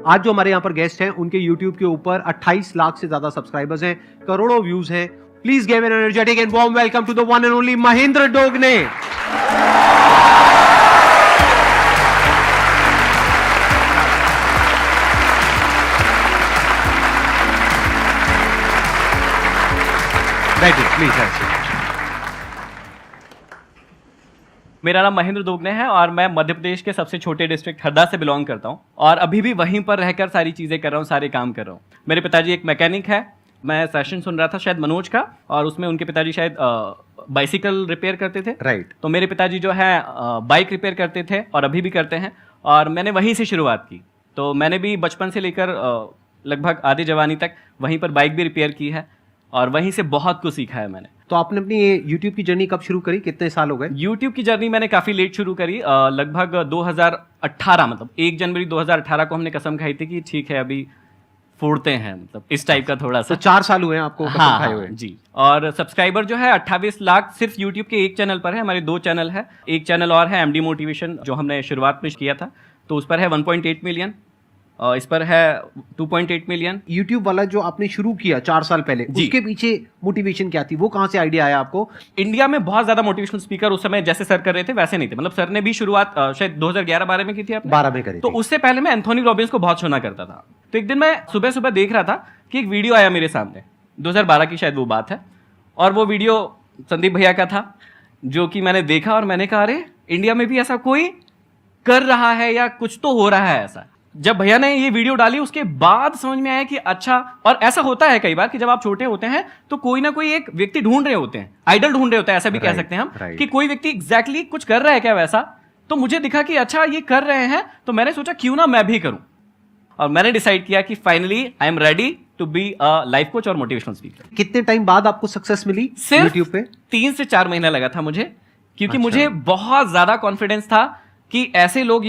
आज जो हमारे यहाँ पर गेस्ट हैं उनके यूट्यूब के ऊपर 28 लाख से ज्यादा सब्सक्राइबर्स हैं, करोड़ों व्यूज हैं। Please give an energetic and warm welcome to the one and only Mahendra Dogne. Please. मेरा नाम महेंद्र दोगने है और मैं मध्य प्रदेश के सबसे छोटे डिस्ट्रिक्ट हरदा से बिलोंग करता हूँ और अभी भी वहीं पर रहकर सारी चीज़ें कर रहा हूँ, सारे काम कर रहा हूँ। मेरे पिताजी एक मैकेनिक है। मैं सेशन सुन रहा था शायद मनोज का, और उसमें उनके पिताजी शायद बाइसिकल रिपेयर करते थे। राइट। तो मेरे पिताजी जो है बाइक रिपेयर करते थे और अभी भी करते हैं, और मैंने वहीं से शुरुआत की। तो मैंने भी बचपन से लेकर लगभग आधी जवानी तक वहीं पर बाइक भी रिपेयर की है और वहीं से बहुत कुछ सीखा है मैंने। तो आपने अपनी ये यूट्यूब की जर्नी कब शुरू करी, कितने साल हो गए? यूट्यूब की जर्नी मैंने काफ़ी लेट शुरू करी, लगभग 2018, मतलब 1 जनवरी 2018 को हमने कसम खाई थी कि ठीक है अभी फोड़ते हैं, मतलब इस टाइप का थोड़ा सा। तो 4 साल हुए हैं आपको कसम खाए हुए? जी। और सब्सक्राइबर जो है 28 लाख सिर्फ यूट्यूब के एक चैनल पर है। हमारे 2 चैनल है, एक चैनल और है एमडी मोटिवेशन जो हमने शुरुआत में किया था, तो उस पर है 1.8 मिलियन, इस पर है 2.8 मिलियन। यूट्यूब वाला जो आपने शुरू किया 4 साल पहले, उसके पीछे मोटिवेशन क्या थी, वो कहाँ से आइडिया आया आपको? इंडिया में बहुत ज्यादा मोटिवेशनल स्पीकर उस समय जैसे सर कर रहे थे वैसे नहीं थे। मतलब सर ने भी शुरुआत शायद 2011-12 में की थी आपने? 12 में करी तो थी। उससे पहले मैं एंथोनी रॉबिन्स को बहुत सुना करता था। तो एक दिन मैं सुबह सुबह देख रहा था कि एक वीडियो आया मेरे सामने, 2012 की शायद वो बात है, और वो वीडियो संदीप भैया का था, जो कि मैंने देखा और मैंने कहा अरे इंडिया में भी ऐसा कोई कर रहा है या कुछ तो हो रहा है ऐसा। जब भैया ने ये वीडियो डाली उसके बाद समझ में आया कि अच्छा, और ऐसा होता है कई बार कि जब आप छोटे होते हैं तो कोई ना कोई एक व्यक्ति ढूंढ रहे होते हैं, आइडल ढूंढ रहे होते हैं, ऐसा भी कह सकते हैं हम, कि कोई व्यक्ति एग्जैक्टली कुछ कर रहा है क्या वैसा। तो मुझे दिखा कि अच्छा ये कर रहे हैं, तो मैंने सोचा क्यों ना मैं भी करूं, और मैंने डिसाइड किया कि finally I am ready to be a life coach और मोटिवेशनल स्पीकर। कितने टाइम बाद आपको सक्सेस मिली सिर्फ यूट्यूब पे? 3 से 4 महीना लगा था मुझे, क्योंकि अच्छा। मुझे बहुत ज्यादा कॉन्फिडेंस था कि ऐसे लोग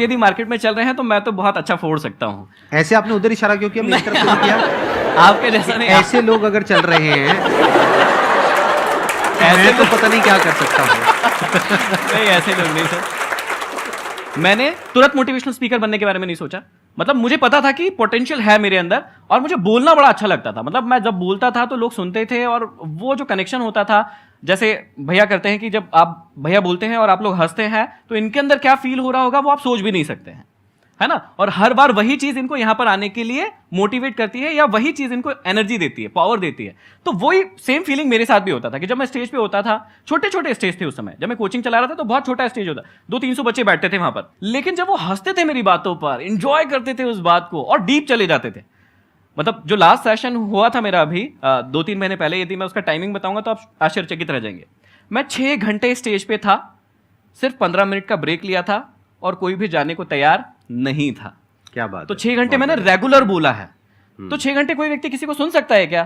यदि मार्केट में चल रहे हैं तो मैं तो बहुत अच्छा फोड़ सकता हूँ। ऐसे आपने उधर इशारा क्यों किया, मेरी तरफ क्यों किया? आपके जैसा नहीं। ऐसे लोग अगर चल रहे हैं ऐसे तो पता नहीं क्या कर सकता हूँ। नहीं, ऐसे लोग नहीं सर। मैंने तुरंत मोटिवेशनल स्पीकर बनने के बारे में नहीं सोचा। मतलब मुझे पता था कि पोटेंशियल है मेरे अंदर, और मुझे बोलना बड़ा अच्छा लगता था। मतलब मैं जब बोलता था तो लोग सुनते थे, और वो जो कनेक्शन होता था, जैसे भैया करते हैं कि जब आप भैया बोलते हैं और आप लोग हंसते हैं तो इनके अंदर क्या फील हो रहा होगा वो आप सोच भी नहीं सकते हैं, है ना। और हर बार वही चीज इनको यहां पर आने के लिए मोटिवेट करती है, या वही चीज इनको एनर्जी देती है, पावर देती है। तो वही सेम फीलिंग मेरे साथ भी होता था कि जब मैं स्टेज पे होता था, छोटे छोटे स्टेज थे उस समय, जब मैं कोचिंग चला रहा था तो बहुत छोटा स्टेज होता, 200-300 बच्चे बैठते थे वहां पर, लेकिन जब वो हंसते थे मेरी बातों पर, इंजॉय करते थे उस बात को और डीप चले जाते थे। मतलब जो लास्ट सेशन हुआ था मेरा अभी 2-3 महीने पहले, यदि मैं उसका टाइमिंग बताऊंगा तो आप आश्चर्यचकित रह जाएंगे। मैं 6 घंटे स्टेज पे था, सिर्फ 15 मिनट का ब्रेक लिया था और कोई भी जाने को तैयार नहीं था। क्या बात तो 6 घंटे मैंने रेगुलर बोला है। तो 6 घंटे कोई व्यक्ति किसी को सुन सकता है क्या?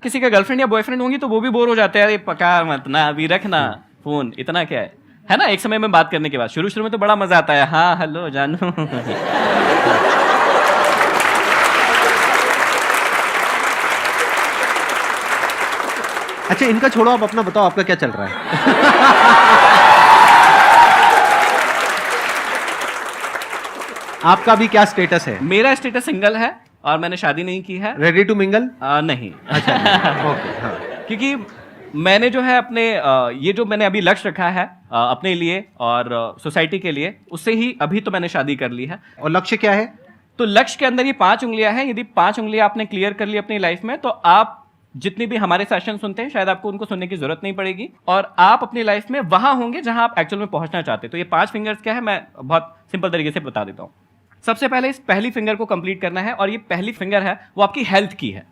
किसी का गर्लफ्रेंड या बॉयफ्रेंड होंगी तो वो भी बोर हो जाते हैं, अरे पका मत ना, अभी रखना फोन, इतना क्या है ना। एक समय में बात करने के बाद शुरू में तो बड़ा मजा आता है, हाँ हेलो जानू। अच्छा, इनका छोड़ो, आप अपना बताओ, आपका क्या चल रहा है? आपका भी क्या स्टेटस है? मेरा स्टेटस सिंगल है और मैंने शादी नहीं की है। Ready to mingle? नहीं। अच्छा, ओके, हाँ। क्योंकि मैंने जो है अपने ये जो मैंने अभी लक्ष्य रखा है अपने लिए और सोसाइटी के लिए, उससे ही अभी तो मैंने शादी कर ली है। और लक्ष्य क्या है? तो लक्ष्य के अंदर ये 5 उंगलियां हैं। यदि 5 उंगलियां आपने क्लियर कर ली अपनी लाइफ में, तो आप जितनी भी हमारे सेशन सुनते हैं शायद आपको उनको सुनने की जरूरत नहीं पड़ेगी, और आप अपनी लाइफ में वहां होंगे जहां आप एक्चुअल में पहुंचना चाहते हैं। तो ये 5 फिंगर्स क्या है, मैं बहुत सिंपल तरीके से बता देता हूं। सबसे पहले इस पहली फिंगर को कंप्लीट करना है, और ये पहली फिंगर है वो आपकी हेल्थ की है।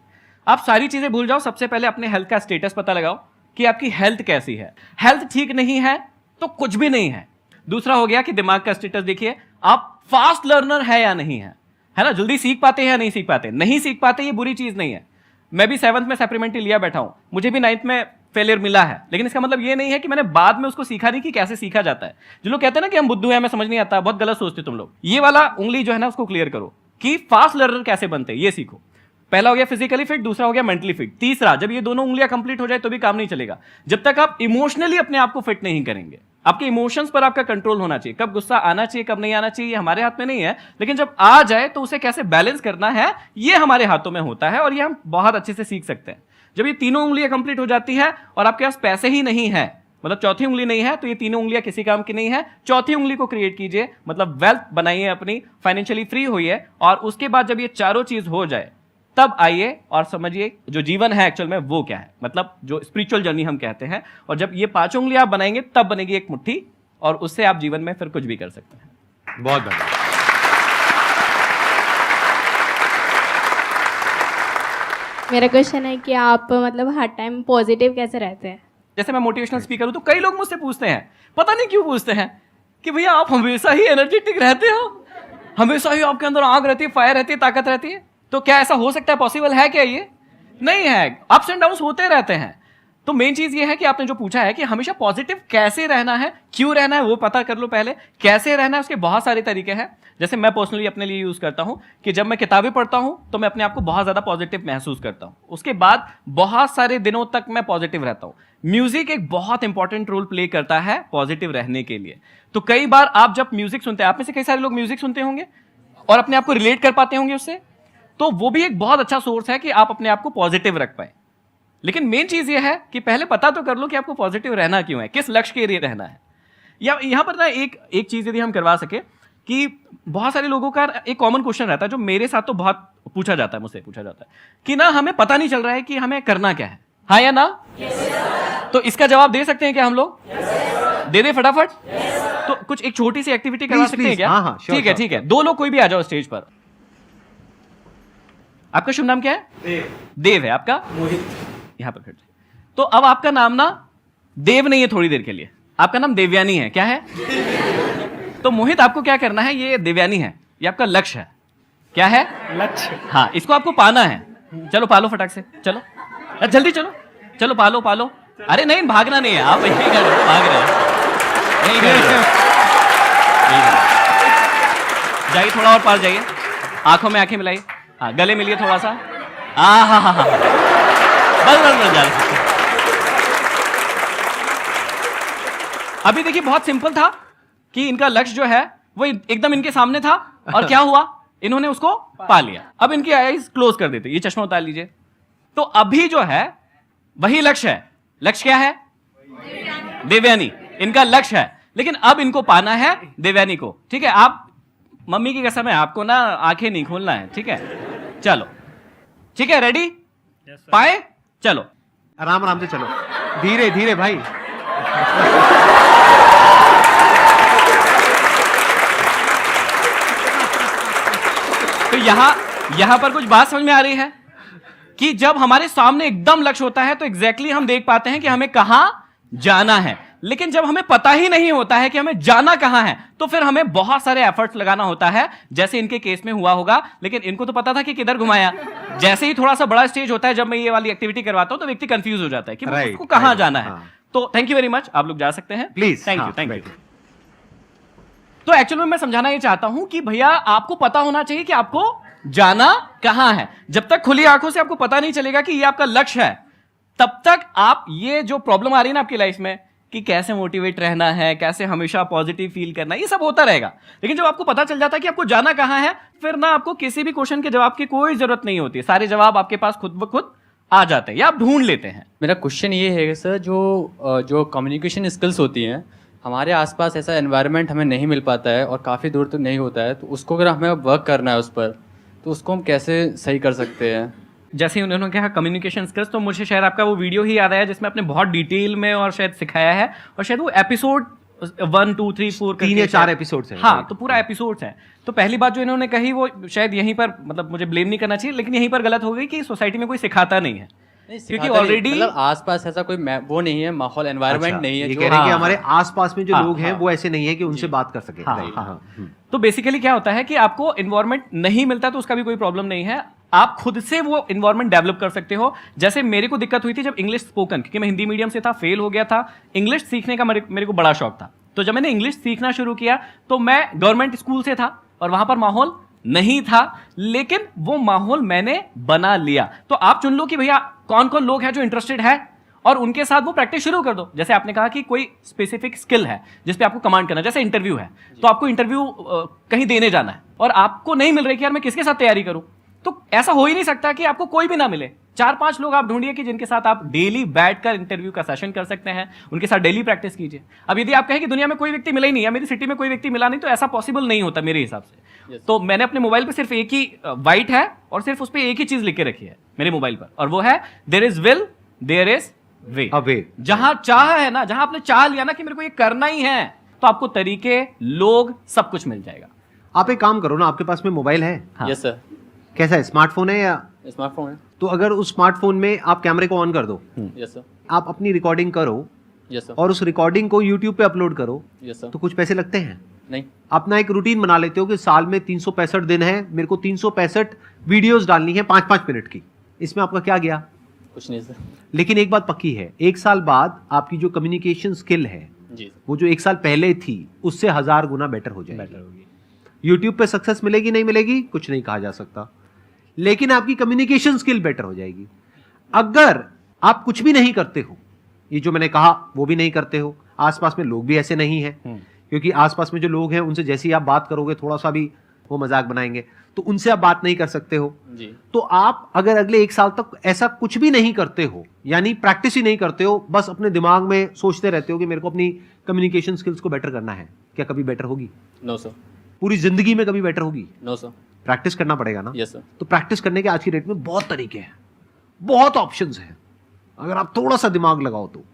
आप सारी चीजें भूल जाओ, सबसे पहले अपने हेल्थ का स्टेटस पता लगाओ कि आपकी हेल्थ कैसी है। हेल्थ ठीक नहीं है तो कुछ भी नहीं है। दूसरा हो गया कि दिमाग का स्टेटस देखिए, आप फास्ट लर्नर है या नहीं है ना, जल्दी सीख पाते हैं या नहीं सीख पाते। नहीं सीख पाते ये बुरी चीज नहीं है। मैं भी 7th में सप्लीमेंट्री लिया बैठा हूं, मुझे भी 9th में फेलियर मिला है, लेकिन इसका मतलब ये नहीं है कि मैंने बाद में उसको सीखा नहीं कि कैसे सीखा जाता है। जो लोग कहते हैं ना कि हम बुद्धू हैं, हमें समझ नहीं आता, बहुत गलत सोचते तुम लोग। ये वाला उंगली जो है ना उसको क्लियर करो कि फास्ट लर्नर कैसे बनते हैं, ये सीखो। पहला हो गया फिजिकली फिट, दूसरा हो गया मेंटली फिट, तीसरा जब ये दोनों उंगलियां कंप्लीट हो जाए तो भी काम नहीं चलेगा जब तक आप इमोशनली अपने आप को फिट नहीं करेंगे। आपके इमोशंस पर आपका कंट्रोल होना चाहिए, कब गुस्सा आना चाहिए कब नहीं आना चाहिए ये हमारे हाथ में नहीं है, लेकिन जब आ जाए तो उसे कैसे बैलेंस करना है ये हमारे हाथों में होता है और ये हम बहुत अच्छे से सीख सकते हैं। जब ये तीनों उंगलियां कंप्लीट हो जाती है और आपके पास पैसे ही नहीं है, मतलब चौथी उंगली नहीं है, तो ये तीनों उंगलियां किसी काम की नहीं है, चौथी उंगली को क्रिएट कीजिए, मतलब वेल्थ बनाइए अपनी, फाइनेंशियली फ्री होइए, और उसके बाद जब ये चारों चीज हो जाए तब आइए और समझिए जो जीवन है एक्चुअल में वो क्या है, मतलब जो स्पिरिचुअल जर्नी हम कहते हैं। और जब ये पांचों उंगलियां आप बनाएंगे तब बनेगी एक मुट्ठी, और उससे आप जीवन में फिर कुछ भी कर सकते हैं। बहुत बढ़िया। मेरा क्वेश्चन है कि आप मतलब हर टाइम पॉजिटिव कैसे रहते हैं? जैसे मैं मोटिवेशनल स्पीकर हूं तो कई लोग मुझसे पूछते हैं, पता नहीं क्यों पूछते हैं, कि भैया आप हमेशा ही एनर्जेटिक रहते हो, हमेशा ही आपके अंदर आग रहती है, फायर रहती है, ताकत रहती है, तो क्या ऐसा हो सकता है, पॉसिबल है क्या? ये नहीं है, अप्स एंड डाउन्स होते रहते हैं। तो मेन चीज ये है कि आपने जो पूछा है कि हमेशा पॉजिटिव कैसे रहना है, क्यों रहना है, वो पता कर लो पहले। कैसे रहना है उसके बहुत सारे तरीके हैं। जैसे मैं पर्सनली अपने लिए यूज करता हूं कि जब मैं किताबें पढ़ता हूं तो मैं अपने आप को बहुत ज्यादा पॉजिटिव महसूस करता हूं, उसके बाद बहुत सारे दिनों तक मैं पॉजिटिव रहता हूं। म्यूजिक एक बहुत इंपॉर्टेंट रोल प्ले करता है पॉजिटिव रहने के लिए। तो कई बार आप जब म्यूजिक सुनते हैं, आप में से कई सारे लोग म्यूजिक सुनते होंगे और अपने आप को रिलेट कर पाते होंगे उससे, तो वो भी एक बहुत अच्छा सोर्स है कि आप अपने आप को पॉजिटिव रख पाए। लेकिन मेन चीज ये है कि पहले पता तो कर लो कि आपको पॉजिटिव रहना क्यों है, किस लक्ष्य के लिए रहना है। या यहां पर ना एक चीज यदि हम करवा सके कि बहुत सारे लोगों का एक कॉमन क्वेश्चन रहता है जो मेरे साथ तो बहुत पूछा जाता है, मुझसे पूछा जाता है कि ना हमें पता नहीं चल रहा है कि हमें करना क्या है, हाँ या ना? तो इसका जवाब दे सकते हैं क्या हम लोग? दे दे फटाफट। तो कुछ एक छोटी सी एक्टिविटी करवा सकते हैं क्या? हाँ, ठीक है ठीक है, दो लोग कोई भी आ जाओ स्टेज पर। आपका शुभ नाम क्या है? देव है। आपका? मोहित। यहां पर खड़े। तो अब आपका नाम ना देव नहीं है, थोड़ी देर के लिए आपका नाम देवयानी है। क्या है? तो मोहित आपको क्या करना है, ये देवयानी है, ये आपका लक्ष्य है। क्या है? लक्ष्य। हाँ, इसको आपको पाना है। चलो पालो फटाक से, चलो जल्दी चलो, चलो पालो पालो। अरे नहीं, भागना नहीं है, आप यही कर रहे हो, भाग रहे हो, यही कर रहे हो। जाइए थोड़ा और पास जाइए, आंखों में आंखें मिलाइए, हाँ गले मिलिए थोड़ा सा, हाँ, बस जा। अभी देखिए बहुत सिंपल था कि इनका लक्ष्य जो है वो एकदम इनके सामने था और क्या हुआ, इन्होंने उसको पा लिया। अब इनकी आईज क्लोज कर देते, ये चश्मा उतार लीजिए। तो अभी जो है वही लक्ष्य है। लक्ष्य क्या है? देवयानी। इनका लक्ष्य है, लेकिन अब इनको पाना है देवयानी को। ठीक है, आप मम्मी की कसम है, आपको ना आंखें नहीं खोलना है। ठीक है, चलो ठीक है, रेडी? पाए? चलो आराम आराम से चलो, धीरे धीरे भाई। तो यहां पर कुछ बात समझ में आ रही है कि जब हमारे सामने एकदम लक्ष्य होता है तो एग्जैक्टली हम देख पाते हैं कि हमें कहां जाना है। लेकिन जब हमें पता ही नहीं होता है कि हमें जाना कहां है तो फिर हमें बहुत सारे एफर्ट्स लगाना होता है, जैसे इनके केस में हुआ होगा। लेकिन इनको तो पता था कि किधर घुमाया। जैसे ही थोड़ा सा बड़ा स्टेज होता है, जब मैं ये वाली एक्टिविटी करवाता हूं तो व्यक्ति कंफ्यूज हो जाता है कि उसको कहां जाना है। तो थैंक यू वेरी मच, आप लोग जा सकते हैं प्लीज। Thank you. तो एक्चुअली मैं समझाना ये चाहता हूं कि भैया आपको पता होना चाहिए कि आपको जाना कहां है। जब तक खुली आंखों से आपको पता नहीं चलेगा कि ये आपका लक्ष्य है, तब तक आप ये जो प्रॉब्लम आ रही है ना आपकी लाइफ में कि कैसे मोटिवेट रहना है, कैसे हमेशा पॉजिटिव फील करना है, ये सब होता रहेगा। लेकिन जब आपको पता चल जाता है कि आपको जाना कहां है, फिर ना आपको किसी भी क्वेश्चन के जवाब की कोई जरूरत नहीं होती। सारे जवाब आपके पास खुद ब खुद आ जाते हैं या आप ढूंढ लेते हैं। मेरा क्वेश्चन ये है सर, जो कम्युनिकेशन स्किल्स होती हैं, हमारे आसपास ऐसा एनवायरनमेंट हमें नहीं मिल पाता है और काफ़ी दूर तक नहीं होता है, तो उसको अगर हमें वर्क करना है उस पर, तो उसको हम कैसे सही कर सकते हैं? जैसे उन्होंने कहा कम्युनिकेशन स्किल्स, तो मुझे शायद आपका वो वीडियो ही याद आया जिसमें आपने बहुत डिटेल में और शायद सिखाया है, और शायद वो एपिसोड 1 2 3 4 3 या 4 एपिसोड्स हैं। हाँ, तो पूरा एपिसोड्स हैं। तो पहली बात जो इन्होंने कही वो शायद यहीं पर, मतलब मुझे ब्लेम नहीं करना चाहिए, लेकिन यहीं पर गलत हो गई कि सोसाइटी में कोई सिखाता नहीं है, क्योंकि ऑलरेडी मतलब आसपास ऐसा कोई वो नहीं है, माहौल एनवायरनमेंट नहीं है। ये कह रहे हैं कि हमारे आसपास में जो लोग हैं वो ऐसे नहीं है कि उनसे बात कर सके। तो बेसिकली क्या होता है कि आपको एनवायरनमेंट नहीं मिलता तो उसका भी कोई प्रॉब्लम नहीं है, आप खुद से वो एनवायरनमेंट डेवलप कर सकते हो। जैसे मेरे को दिक्कत हुई थी जब इंग्लिश स्पोकन, क्योंकि मैं हिंदी मीडियम से था, फेल हो गया था। इंग्लिश सीखने का मेरे को बड़ा शौक था। तो जब मैंने इंग्लिश सीखना शुरू किया तो मैं गवर्नमेंट स्कूल से था और वहां पर माहौल नहीं था, लेकिन वो माहौल मैंने बना लिया। तो आप चुन लो कि भैया कौन कौन लोग हैं जो इंटरेस्टेड है और उनके साथ वो प्रैक्टिस शुरू कर दो। जैसे आपने कहा कि कोई स्पेसिफिक स्किल है जिस पे आपको कमांड करना है, जैसे इंटरव्यू है, तो आपको इंटरव्यू कहीं देने जाना है और आपको नहीं मिल रही कि यार मैं किसके साथ तैयारी करूं, तो ऐसा हो ही नहीं सकता कि आपको कोई भी ना मिले। 4-5 लोग आप ढूंढिए कि जिनके साथ आप डेली बैठकर इंटरव्यू का सेशन कर सकते हैं, उनके साथ डेली प्रैक्टिस कीजिए। अब यदि आप कहें कि दुनिया में कोई व्यक्ति मिला ही नहीं है, मेरी सिटी में कोई व्यक्ति मिला नहीं, तो ऐसा पॉसिबल नहीं होता मेरे हिसाब से। तो मैंने अपने मोबाइल पर सिर्फ एक ही वाइट है और सिर्फ उस पर एक ही चीज लिख के रखी है मेरे मोबाइल पर, और वो है there is will there is way. जहां चाह है ना, जहां आपने चाह लिया ना कि मेरे को ये करना ही है, तो आपको तरीके, लोग, सब कुछ मिल जाएगा। आप एक काम करो ना, आपके पास में मोबाइल है? Yes sir. कैसा है, स्मार्टफोन है या? स्मार्टफोन है। तो अगर उस स्मार्टफोन में आप कैमरे को ऑन कर दो, यस सर। आप अपनी रिकॉर्डिंग करो यस सर। और उस रिकॉर्डिंग को यूट्यूब पे अपलोड करो, यस सर। तो कुछ पैसे लगते हैं? नहीं। अपना एक रूटीन बना लेते हो कि साल में 365 दिन है, मेरे को 365 वीडियोस डालनी है 5-5 मिनट की, इसमें आपका क्या गया? कुछ नहीं सर। लेकिन एक बात पक्की है, एक साल बाद आपकी जो कम्युनिकेशन स्किल है जी। वो जो एक साल पहले थी उससे 1000 गुना बेटर हो जाएगी। यूट्यूब पे सक्सेस मिलेगी नहीं मिलेगी कुछ नहीं कहा जा सकता, लेकिन आपकी कम्युनिकेशन स्किल बेटर हो जाएगी। अगर आप कुछ भी नहीं करते हो, ये जो मैंने कहा वो भी नहीं करते हो, आसपास में लोग भी ऐसे नहीं हैं, क्योंकि आसपास में जो लोग हैं उनसे जैसे ही आप बात करोगे थोड़ा सा भी वो मजाक बनाएंगे, तो उनसे आप बात नहीं कर सकते हो जी। तो आप अगर अगले एक साल तक ऐसा कुछ भी नहीं करते हो, यानी प्रैक्टिस ही नहीं करते हो, बस अपने दिमाग में सोचते रहते हो कि मेरे को अपनी कम्युनिकेशन स्किल्स को बेटर करना है, क्या कभी बेटर होगी? No sir. पूरी जिंदगी में कभी बेटर होगी? No sir. प्रैक्टिस करना पड़ेगा ना। Yes sir. तो प्रैक्टिस करने के आज की डेट में बहुत तरीके हैं, बहुत ऑप्शंस हैं, अगर आप थोड़ा सा दिमाग लगाओ तो।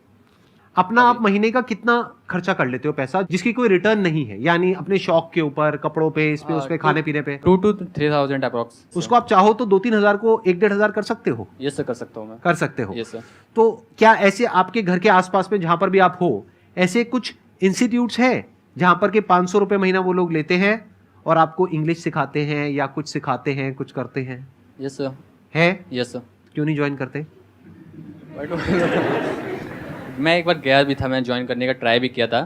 अपना आप महीने का कितना खर्चा कर लेते हो पैसा जिसकी कोई रिटर्न नहीं है, यानी अपने शौक के ऊपर, कपड़ों पे, इस पे, उस पे, खाने पीने पे? 2 to 3,000 अप्रॉक्स। उसको आप चाहो तो 2-3 हजार को 1-1.5 हजार कर सकते हो? यस सर, कर सकता हूँ मैं। कर सकते हो। Yes sir. तो क्या ऐसे आपके घर के आसपास में जहां पर भी आप हो, ऐसे कुछ इंस्टीट्यूट्स हैं जहां पर के 500 रुपए महीना वो लोग लेते हैं और आपको इंग्लिश सिखाते हैं या कुछ सिखाते हैं, कुछ करते हैं? Yes sir. है? Yes sir. क्यों नहीं ज्वाइन करते? मैं एक बार गया भी था, मैं ज्वाइन करने का ट्राई भी किया था,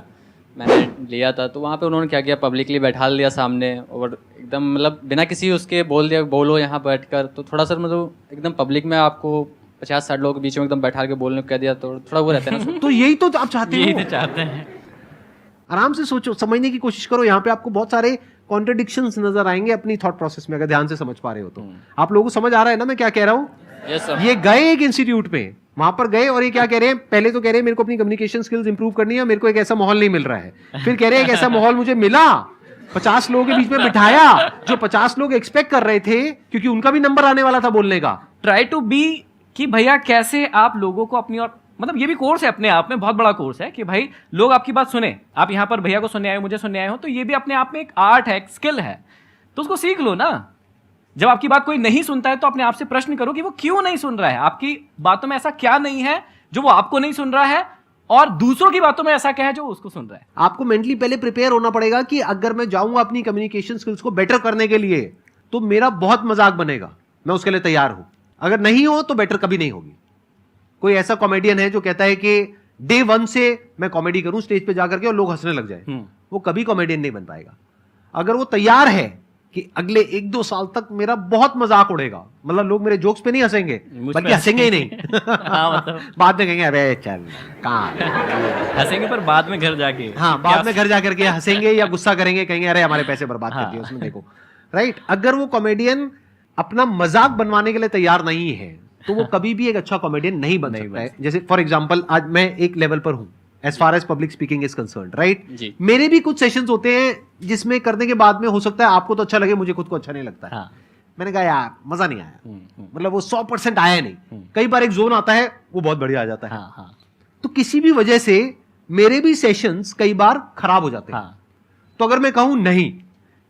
मैंने लिया था, तो वहाँ पे उन्होंने क्या किया, पब्लिकली बैठा लिया सामने और एकदम मतलब बिना किसी उसके बोल दिया बोलो यहाँ बैठकर, तो थोड़ा सा मतलब एकदम पब्लिक में आपको 50-60 लोगों के बीच में एकदम बैठा के बोलने को कह दिया, तो थोड़ा वो रहता है ना। तो यही तो आप चाहते यही हो। तो चाहते हैं। आराम से सोचो, समझने की कोशिश करो, यहाँ पे आपको बहुत सारे कॉन्ट्रडिक्शंस नजर आएंगे अपनी थॉट प्रोसेस में, अगर ध्यान से समझ पा रहे हो तो। आप लोगों को समझ आ रहा है ना मैं क्या कह रहा हूँ? Yes sir. ये गए एक इंस्टीट्यूट में, वहां पर गए और ये क्या कह रहे हैं, पहले तो कह रहे हैं मेरे को अपनी कम्युनिकेशन स्किल्स इंप्रूव करनी है, मेरे को एक ऐसा माहौल नहीं मिल रहा है, फिर कह रहे हैं एक ऐसा माहौल मुझे मिला, 50 लोगों के बीच में बिठाया, जो 50 लोग एक्सपेक्ट कर रहे थे क्योंकि उनका भी नंबर आने वाला था बोलने का। ट्राई टू बी कि भैया कैसे आप लोगों को अपनी, और मतलब ये भी कोर्स है अपने आप में, बहुत बड़ा कोर्स है कि भाई लोग आपकी बात सुने, आप यहाँ पर भैया को सुनने आए हो, मुझे सुनने आए हो, तो ये भी अपने आप में एक आर्ट है, एक स्किल है, तो उसको सीख लो ना। जब आपकी बात कोई नहीं सुनता है तो अपने आप से प्रश्न करो कि वो क्यों नहीं सुन रहा है, आपकी बातों में ऐसा क्या नहीं है जो वो आपको नहीं सुन रहा है, और दूसरों की बातों में ऐसा क्या है जो उसको सुन रहा है। आपको मेंटली पहले प्रिपेयर होना पड़ेगा कि अगर मैं जाऊंगा अपनी कम्युनिकेशन स्किल्स को बेटर करने के लिए तो मेरा बहुत मजाक बनेगा, मैं उसके लिए तैयार हूं। अगर नहीं हो तो बेटर कभी नहीं होगी। कोई ऐसा कॉमेडियन है जो कहता है कि डे 1 से मैं कॉमेडी करूं स्टेज पे जाकर के और लोग हंसने लग जाए, वो कभी कॉमेडियन नहीं बन पाएगा। अगर वो तैयार है कि अगले 1-2 साल तक मेरा बहुत मजाक उड़ेगा, मतलब लोग मेरे जोक्स पे नहीं हंसेंगे, बल्कि हंसेंगे ही नहीं हाँ, मतलब बाद में कहेंगे अरे चल कहाँ हंसेंगे, पर बाद में घर जाके, हाँ बाद में घर जाकर के हंसेंगे या गुस्सा करेंगे, कहेंगे अरे हमारे पैसे बर्बाद कर दिए उसमें देखो, राइट। अगर वो कॉमेडियन अपना मजाक बनवाने के लिए तैयार नहीं है तो वो कभी भी एक अच्छा कॉमेडियन नहीं बन सकता है। जैसे फॉर एग्जांपल आज मैं एक लेवल पर हूं as far as public speaking is concerned, right. मेरे भी कुछ सेशंस होते हैं जिसमें करने के बाद में हो सकता है आपको तो अच्छा लगे, मुझे खुद को अच्छा नहीं लगता है। हाँ। मैंने कहा यार मजा नहीं आया, मतलब वो 100% आया नहीं। कई बार एक जोन आता है वो बहुत बढ़िया आ जाता है। हाँ, हाँ। तो किसी भी वजह से मेरे भी सेशंस कई बार खराब हो जाते हैं। हाँ। तो अगर मैं कहूं नहीं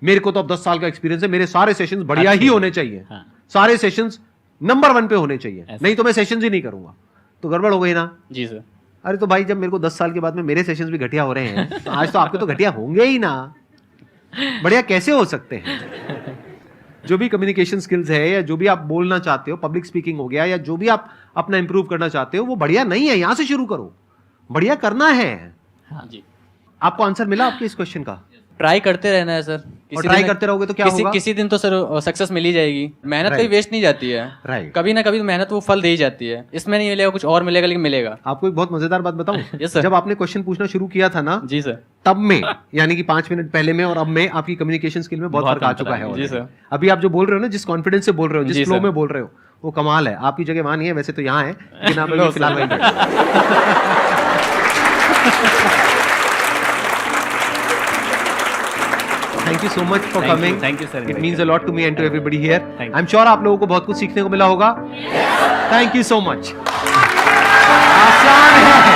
मेरे को तो अब 10 साल का एक्सपीरियंस है, मेरे सारे सेशंस बढ़िया ही होने चाहिए, सारे सेशंस नंबर 1 पे होने चाहिए, नहीं तो मैं सेशंस ही नहीं करूंगा, तो गड़बड़ हो गई ना। जी सर। अरे तो भाई जब मेरे को 10 साल के बाद में मेरे सेशंस भी घटिया हो रहे हैं तो आज तो आपके तो घटिया होंगे ही ना। बढ़िया कैसे हो सकते हैं? जो भी कम्युनिकेशन स्किल्स है या जो भी आप बोलना चाहते हो, पब्लिक स्पीकिंग हो गया या जो भी आप अपना इंप्रूव करना चाहते हो, वो बढ़िया नहीं है, यहां से शुरू करो, बढ़िया करना है। हाँ जी। आपको आंसर मिला आपके इस क्वेश्चन का? ट्राई करते रहना है सर। और ट्राई करते रहोगे तो क्या होगा? किसी दिन तो सर सक्सेस मिल ही जाएगी। मेहनत Right. कभी वेस्ट नहीं जाती है। Right. कभी ना कभी मेहनत वो फल दे ही जाती है। इसमें नहीं मिलेगा, कुछ और मिलेगा, लेकिन मिलेगा। आपको एक बहुत मजेदार बात बताऊं? Yes, sir. जब आपने क्वेश्चन पूछना शुरू किया था ना, जी सर। तब में यानी कि 5 मिनट पहले में और अब में आपकी कम्युनिकेशन स्किल में बहुत बहुत फर्क आ अंतर चुका है। है जी already। सर। अभी आप जो बोल रहे हो ना, जिस कॉन्फिडेंस से बोल रहे हो, जी जिस फ्लो सर। में बोल रहे हो, वो कमाल है। आपकी जगह वहां नहीं है, वैसे तो यहाँ है, लेकिन आप अभी फिलहाल वहीं बैठे। Thank you so much for coming. Thank you, sir. It means a lot to me and to everybody here. Thank you. I'm sure आप लोगों को बहुत कुछ सीखने को मिला होगा. Thank you so much. आसान है.